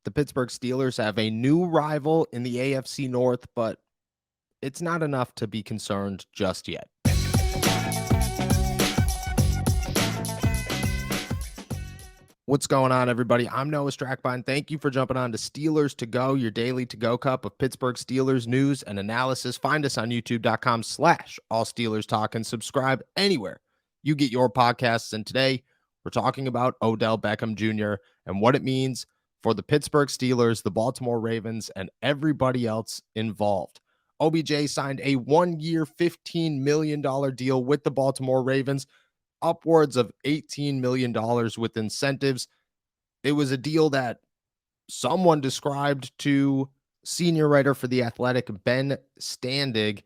The Pittsburgh Steelers have a new rival in the AFC North, but it's not enough to be concerned just yet. What's going on, everybody? I'm Noah Strackbine. Thank you for jumping on to Steelers to Go, your daily to-go cup of Pittsburgh Steelers news and analysis. Find us on youtube.com/allsteelerstalk and subscribe anywhere you get your podcasts. And today, we're talking about Odell Beckham Jr. and what it means for the Pittsburgh Steelers, the Baltimore Ravens, and everybody else involved. OBJ signed a one-year, $15 million deal with the Baltimore Ravens, upwards of $18 million with incentives. It was a deal that someone described to senior writer for The Athletic, Ben Standig,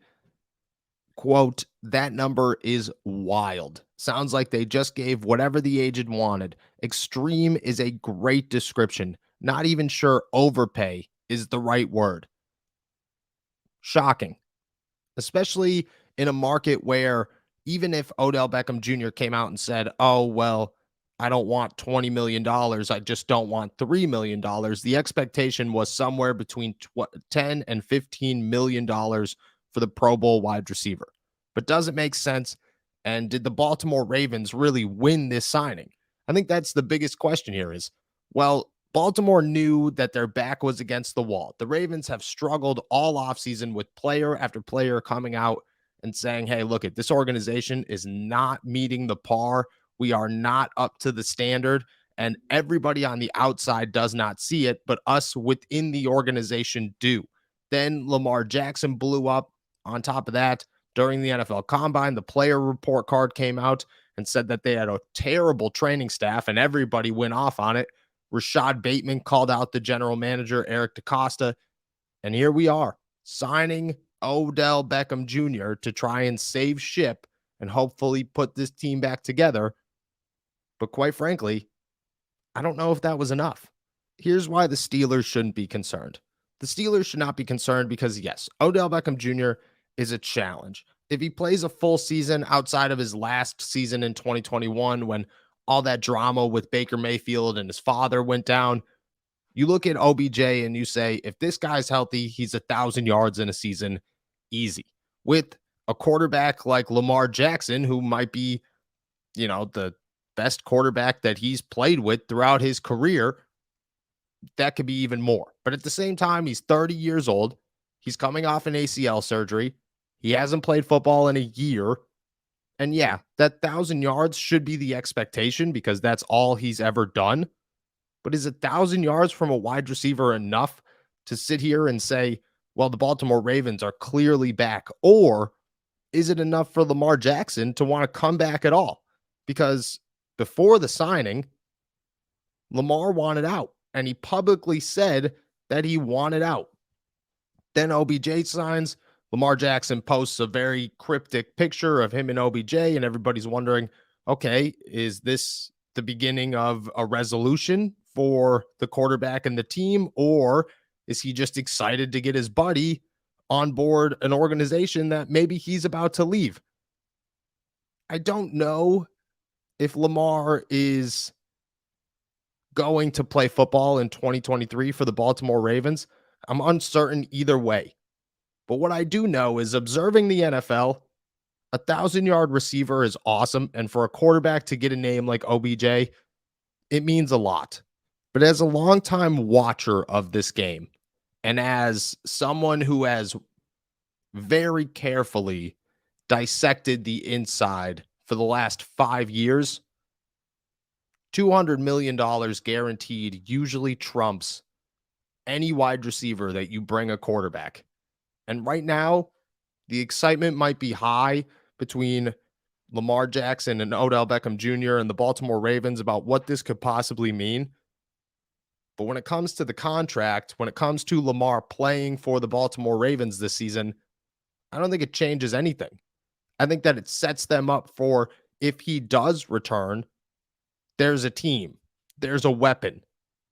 quote, "That number is wild. Sounds like they just gave whatever the agent wanted. Extreme is a great description. Not even sure overpay is the right word." Shocking, especially in a market where even if Odell Beckham Jr. came out and said, "Oh, well, I don't want $20 million. I just don't want $3 million." The expectation was somewhere between $10 and $15 million for the Pro Bowl wide receiver. But does it make sense? And did the Baltimore Ravens really win this signing? I think that's the biggest question here is, well, Baltimore knew that their back was against the wall. The Ravens have struggled all offseason with player after player coming out and saying, "Hey, look, this organization is not meeting the par. We are not up to the standard." And everybody on the outside does not see it, but us within the organization do. Then Lamar Jackson blew up. On top of that, during the NFL Combine, the player report card came out and said that they had a terrible training staff, and everybody went off on it. Rashad Bateman called out the general manager, Eric DeCosta, and here we are, signing Odell Beckham Jr. to try and save ship and hopefully put this team back together. But quite frankly, I don't know if that was enough. Here's why the Steelers shouldn't be concerned. The Steelers should not be concerned because, yes, Odell Beckham Jr. is a challenge. If he plays a full season outside of his last season in 2021, when all that drama with Baker Mayfield and his father went down, you look at OBJ and you say, if this guy's healthy, he's 1,000 yards in a season, easy. With a quarterback like Lamar Jackson, who might be, the best quarterback that he's played with throughout his career, that could be even more. But at the same time, he's 30 years old. He's coming off an ACL surgery. He hasn't played football in a year. And yeah, that 1,000 yards should be the expectation because that's all he's ever done. But is 1,000 yards from a wide receiver enough to sit here and say, well, the Baltimore Ravens are clearly back? Or is it enough for Lamar Jackson to want to come back at all? Because before the signing, Lamar wanted out, and he publicly said that he wanted out. Then OBJ signs. Lamar Jackson posts a very cryptic picture of him and OBJ, and everybody's wondering, okay, is this the beginning of a resolution for the quarterback and the team, or is he just excited to get his buddy on board an organization that maybe he's about to leave? I don't know if Lamar is going to play football in 2023 for the Baltimore Ravens. I'm uncertain either way. But what I do know is, observing the NFL, 1,000-yard receiver is awesome. And for a quarterback to get a name like OBJ, it means a lot. But as a longtime watcher of this game, and as someone who has very carefully dissected the inside for the last 5 years, $200 million guaranteed usually trumps any wide receiver that you bring a quarterback. And right now, the excitement might be high between Lamar Jackson and Odell Beckham Jr. and the Baltimore Ravens about what this could possibly mean. But when it comes to the contract, when it comes to Lamar playing for the Baltimore Ravens this season, I don't think it changes anything. I think that it sets them up for, if he does return, there's a team, there's a weapon.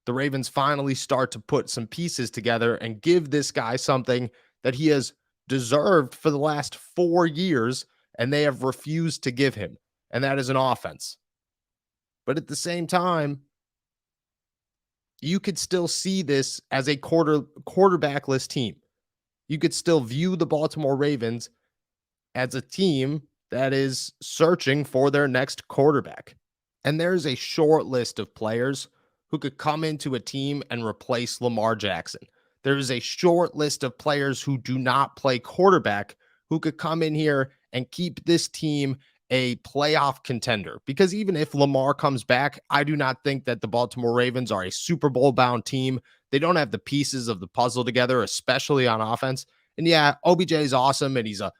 The Ravens finally start to put some pieces together and give this guy something that he has deserved for the last 4 years, and they have refused to give him, and that is an offense. But at the same time, you could still see this as a quarterbackless team. You could still view the Baltimore Ravens as a team that is searching for their next quarterback. And there's a short list of players who could come into a team and replace Lamar Jackson. There is a short list of players who do not play quarterback who could come in here and keep this team a playoff contender. Because even if Lamar comes back, I do not think that the Baltimore Ravens are a Super Bowl bound team. They don't have the pieces of the puzzle together, especially on offense. And yeah, OBJ is awesome and he's a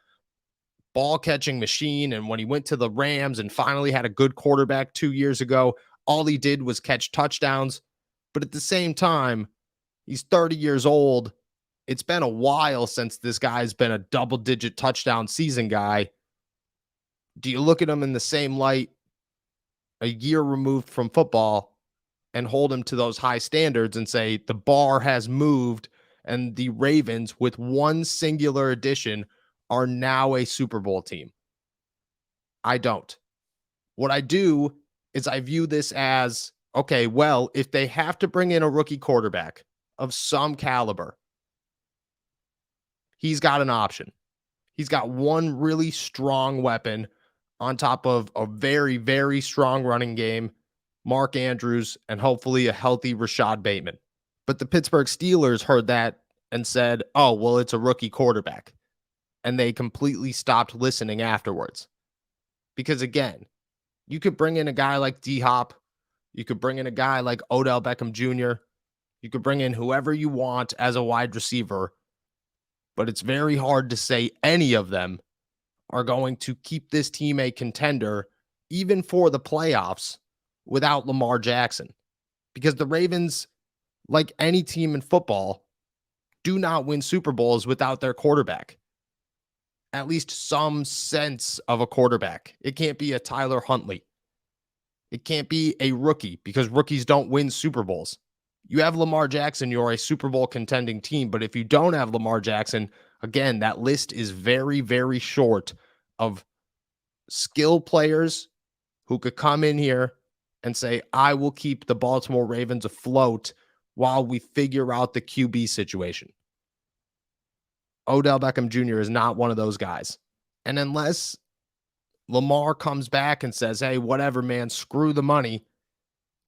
ball catching machine. And when he went to the Rams and finally had a good quarterback 2 years ago, all he did was catch touchdowns. But at the same time, he's 30 years old. It's been a while since this guy's been a double digit touchdown season guy. Do you look at him in the same light a year removed from football and hold him to those high standards and say the bar has moved and the Ravens, with one singular addition, are now a Super Bowl team? I don't. What I do is I view this as, okay, well, if they have to bring in a rookie quarterback of some caliber, he's got an option. He's got one really strong weapon on top of a very, very strong running game, Mark Andrews, and hopefully a healthy Rashad Bateman. But the Pittsburgh Steelers heard that and said, oh, well, it's a rookie quarterback. And they completely stopped listening afterwards. Because again, you could bring in a guy like D-Hop. You could bring in a guy like Odell Beckham Jr. You could bring in whoever you want as a wide receiver. But it's very hard to say any of them are going to keep this team a contender, even for the playoffs, without Lamar Jackson. Because the Ravens, like any team in football, do not win Super Bowls without their quarterback. At least some sense of a quarterback. It can't be a Tyler Huntley. It can't be a rookie, because rookies don't win Super Bowls. You have Lamar Jackson, you're a Super Bowl contending team. But if you don't have Lamar Jackson, again, that list is very, very short of skill players who could come in here and say, I will keep the Baltimore Ravens afloat while we figure out the QB situation. Odell Beckham Jr. is not one of those guys. And unless Lamar comes back and says, hey, whatever, man, screw the money,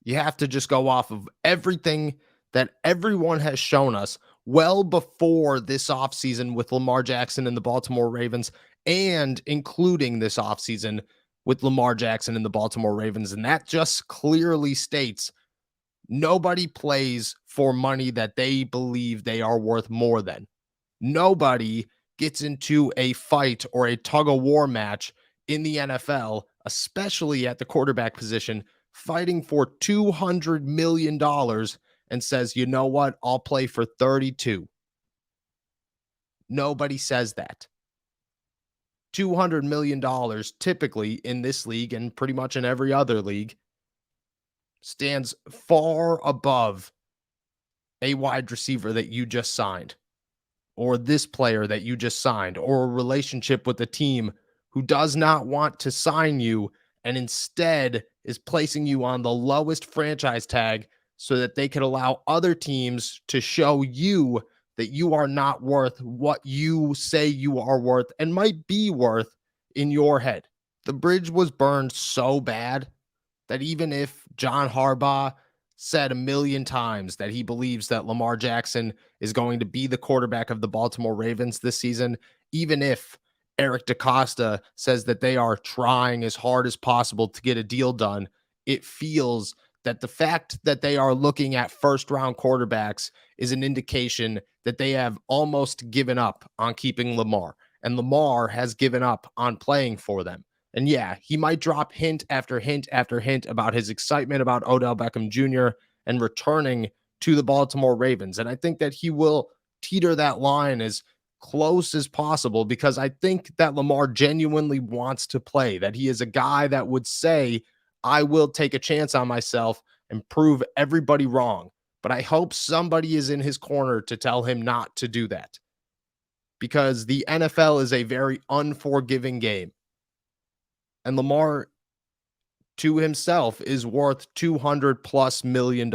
you have to just go off of everything that everyone has shown us well before this offseason with Lamar Jackson and the Baltimore Ravens, and including this offseason with Lamar Jackson and the Baltimore Ravens. And that just clearly states nobody plays for money that they believe they are worth more than. Nobody gets into a fight or a tug of war match in the NFL, especially at the quarterback position, fighting for $200 million and says, you know what, I'll play for 32. Nobody says that. $200 million typically in this league, and pretty much in every other league, stands far above a wide receiver that you just signed, or this player that you just signed, or a relationship with a team who does not want to sign you and instead is placing you on the lowest franchise tag so that they can allow other teams to show you that you are not worth what you say you are worth and might be worth in your head. The bridge was burned so bad that even if John Harbaugh said a million times that he believes that Lamar Jackson is going to be the quarterback of the Baltimore Ravens this season, even if Eric DeCosta says that they are trying as hard as possible to get a deal done, it feels that the fact that they are looking at first round quarterbacks is an indication that they have almost given up on keeping Lamar, and Lamar has given up on playing for them. And yeah, he might drop hint after hint after hint about his excitement about Odell Beckham Jr. and returning to the Baltimore Ravens. And I think that he will teeter that line as close as possible, because I think that Lamar genuinely wants to play, that he is a guy that would say, I will take a chance on myself and prove everybody wrong. But I hope somebody is in his corner to tell him not to do that, because the NFL is a very unforgiving game. And Lamar to himself is worth $200+ million.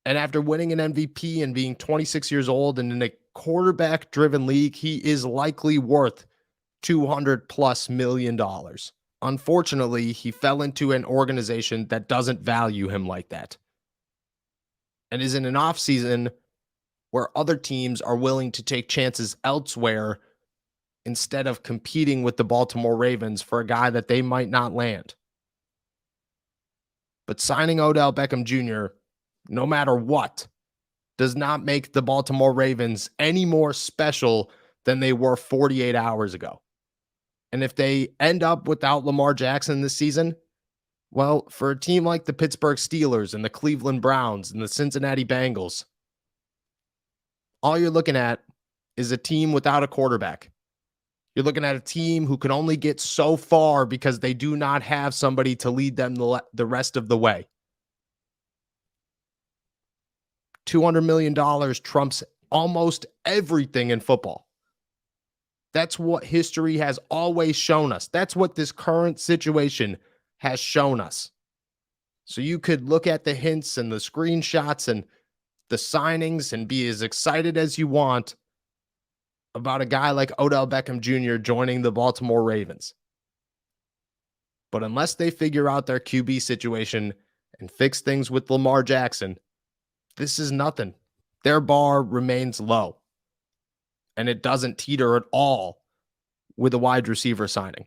And after winning an MVP and being 26 years old and in a quarterback driven league, he is likely worth 200 plus million dollars. Unfortunately, he fell into an organization that doesn't value him like that and is in an offseason where other teams are willing to take chances elsewhere instead of competing with the Baltimore Ravens for a guy that they might not land. But signing Odell Beckham Jr., no matter what, does not make the Baltimore Ravens any more special than they were 48 hours ago. And if they end up without Lamar Jackson this season, well, for a team like the Pittsburgh Steelers and the Cleveland Browns and the Cincinnati Bengals, all you're looking at is a team without a quarterback. You're looking at a team who can only get so far because they do not have somebody to lead them the rest of the way. $200 million trumps almost everything in football. That's what history has always shown us. That's what this current situation has shown us. So you could look at the hints and the screenshots and the signings and be as excited as you want about a guy like Odell Beckham Jr. joining the Baltimore Ravens. But unless they figure out their QB situation and fix things with Lamar Jackson, this is nothing. Their bar remains low. And it doesn't teeter at all with a wide receiver signing.